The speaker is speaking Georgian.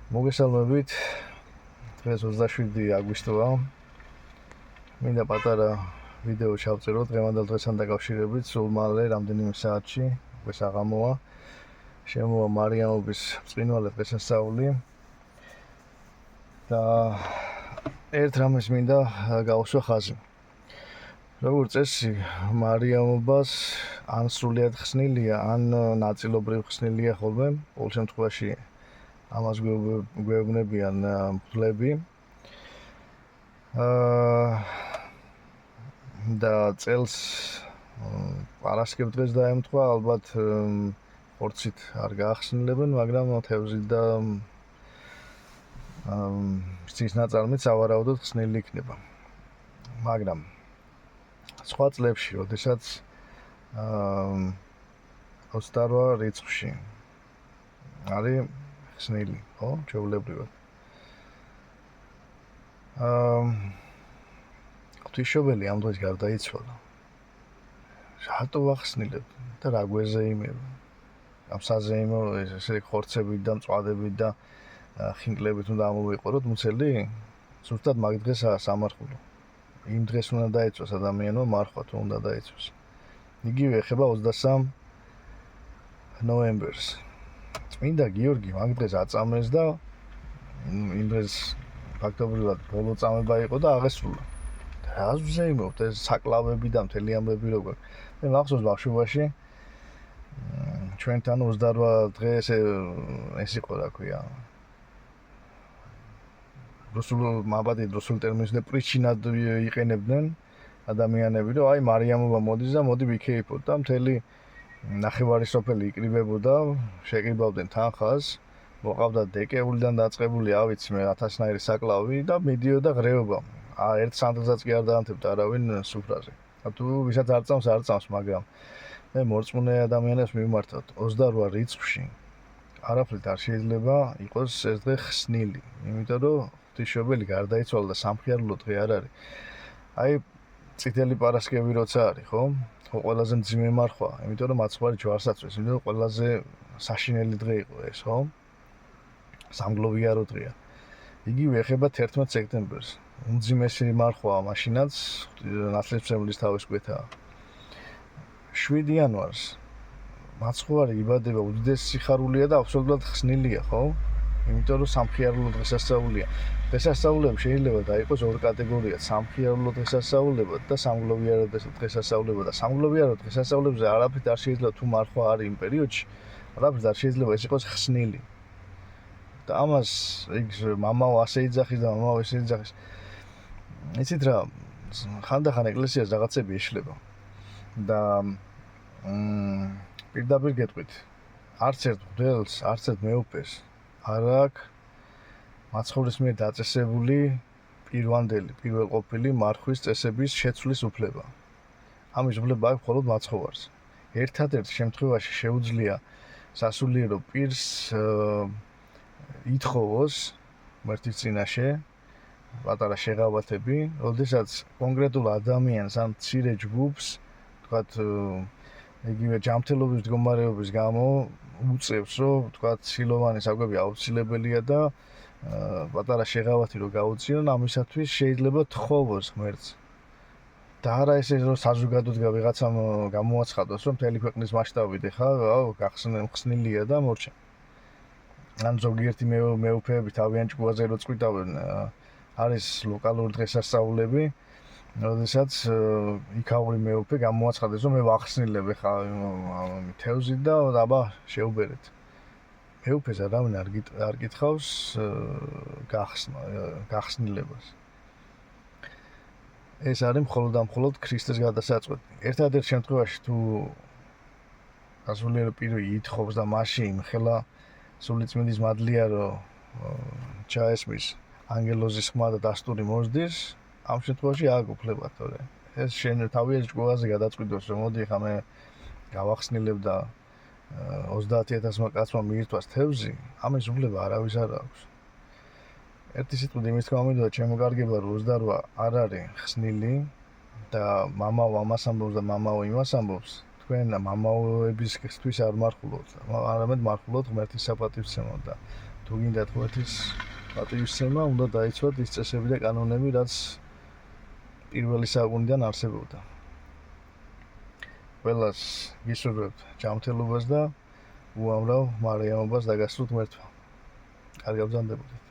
მოგესალმებით. დღეს 27 აგვისტოა. მინდა პატარა ვიდეო ჩავწერო დღევანდელ დღესთან დაკავშირებით, სულ მალე რამდენიმე საათში, უკვე საღამოა. შემოვა მარიამობის ბრწყინვალე დღესასწაული. და ერთ რამეს მინდა გავუსვა ხაზი. როგორც წესი, მარიამობას ან სრულიად ხსნილია, ან ნაწილობრივ ხსნილია ხოლმე, ყოველ შემთხვევაში ამას გვეუბნებიან მღვდლები. და წელს პარასკევ დღეს დაემთხვა, ალბათ ხორცით არ გაახსნილებენ, მაგრამ თევზით და ცის ნაწარმით სავარაუდოდ ხსნილი იქნება. მაგრამ სხვა წლებში, როდესაც 28 რიცხვში არის ხსნილი, ხო, ჩვეულებრივად. ღვთისმშობელი ამ დღეს გარდაიცვალა. რატო ვახსნილებ და რა გვეზეიმება? ამ საზეიმო ესე ხორცებით და მწვადებით და ხინკლებით უნდა ამოვიყუროთ მუცელი? ზუსტად მაგ დღესაა სამარხულო. იმ დღეს უნდა დაეცვას ადამიანმა მარხვა თუ უნდა დაეცვას. იგივე ეხება 23 ნოემბერს. წმინდა გიორგი მაგ დღეს აწამეს და იმ დღეს ფაქტობრივად ბოლო წამება იყო და აღესრულა. რას ვზეიმობთ ეს საკლავები და მთელი ამბები როგორ. მე მახსოვს ბავშვობაში ჩვენთან 28 დღე ეს იყო რა ქვია. რუსულ ტერმინს და პრიჩინად იყენებდნენ ადამიანები, რომ აი მარიამობა მოდის და მოდი ვიქეიფოთ და მთელი ნახევარი სოფელი იკრიბებოდა, შეყრიბავდნენ თანხას, მოყავდა დეკეულიდან დაწყებული, ავიც მე 1000-ნაირი საკლავი და მიდიოდა ღრეობა. ერთ სანდელსაც კი არ დაანთებდა არავინ სუფრაზე. თუ ვისაც არ წამს, მაგრამ მე მორწმუნე ადამიანებს მივმართავთ 28 რიცხვში. არაფრით არ შეიძლება იყოს ეს დღე ხსნილი, იმიტომ რომ ღვთისმშობელი გარდაიცვალა და სამხიარულო დღე არ არის. აი წითელი პარასკევი როცა არის, ხო? ყველაზე მძიმე მარხვა, იმიტომ რომ მაცხვარი ჯვარს აწვეს, იმიტომ რომ ყველაზე საშინელი დღე იყო ეს, ხო? სამგლოვიარო დღეა. იგივე ეხება 11 სექტემბერს. უმძიმესი მარხვაა მაშინაც ნაცრისმცემლის თავის კვეთაა. 7 იანვარს მაცხვარი იბადება, უდიდესი სიხარულია და აბსოლუტურად ხსნილია, ხო? იმიტომ რომ სამხიარულო დღესასწაულია. დღესასწაულები შეიძლება დაიყოს ორ კატეგორიად: სამხიარულო დღესასწაულებად და სამგლოვიარო დღესასწაულებად. და სამგლოვიარო დღესასწაულებზე არაფრით არ შეიძლება თუ მარხვა არის იმ პერიოდში, არაფრით არ შეიძლება ეს იყოს ხსნილი. და ამას იქ მამაო ასე იძახის და მამაო ესე იძახის. იცით რა, ხანდახან ეკლესიას რაღაცები ეშლება. და პირდაპირ გეტყვით, არც ერთ მღვდელს, არც ერთ მეუფეს არ აქვს მაცხოვრის მიერ დაწესებული პირველყოფილი მარხვის წესების შეცვლის უფლება. ამის უფლება აქვს მხოლოდ მაცხოვარს. ერთადერთ შემთხვევაში შეუძლია სასულიერო პირს ითხოვოს ღმერთის წინაშე პატარა შეღავათები, როდესაც კონკრეტულ ადამიანს ან მცირე ჯგუფს, თქვათ, იგივე ჯანმრთელობის მდგომარეობის გამო უწევს, რომ თქვათ, სილოვანი საკვები აუცილებელია და პატარა შეღავათი რო გაუწიონ, ამისათვის შეიძლება თხოვოს ღმერთს. და არა ესე რომ საზოგადოდ ვიღაცამ გამოაცხადოს, რომ მთელი ქვეყნის მასშტაბით ეხლა ხსნილია და მორჩა. ან ზოგიერთი მეუფეები თავიანთ ჭკუაზე რო წყვიტავენ, არის ლოკალური დღესასწაულები, როდესაც იქაური მეუფე გამოაცხადეს, რომ მე ვახსნილებ ეხლა თევზით და აბა შეუბერეთ. მეუფეს არავინ არ კითხავს გახსნილებას. ეს არის მხოლოდ ქრისტეს გადასაწყვეტი. ერთადერთ შემთხვევაში თუ სასულიერო პირი ითხოვს და მაშინ ხელა სულიწმინდის მადლია რომ ჩაესმის ანგელოზის ხმა და დასტური მოსდის, ამ შემთხვევაში აქ უფლება, თორე ეს შენ თავიანთ ჭკუაზე გადაწყვიტოს, რომ მოდი ხა მე გავახსნილებ და 30000 კაცმა მიირთვას თევზი, ამის უფლება არავის არ აქვს. ერთი სიტყვით იმის თქმა მინდოდა ჩემო კარგებო, რომ 28 არ არის ხსნილი და მამაო ამას ამბობს და მამაო იმას ამბობს. თქვენ მამაოებისთვის არ მარხულობთ, არამედ მარხულობთ ღმერთის საპატივცემოდ და თუ გინდათ ღვთის პატივისცემა, უნდა დაიცვათ ის წესები და კანონები, რაც პირველი საუკუნიდან არსებობდა. ყველას გისურვებთ ჯანმრთელობას და უამრავ მარიამობას დაგასრულთ ღმერთმა. კარგად ბრძანდებოდეთ.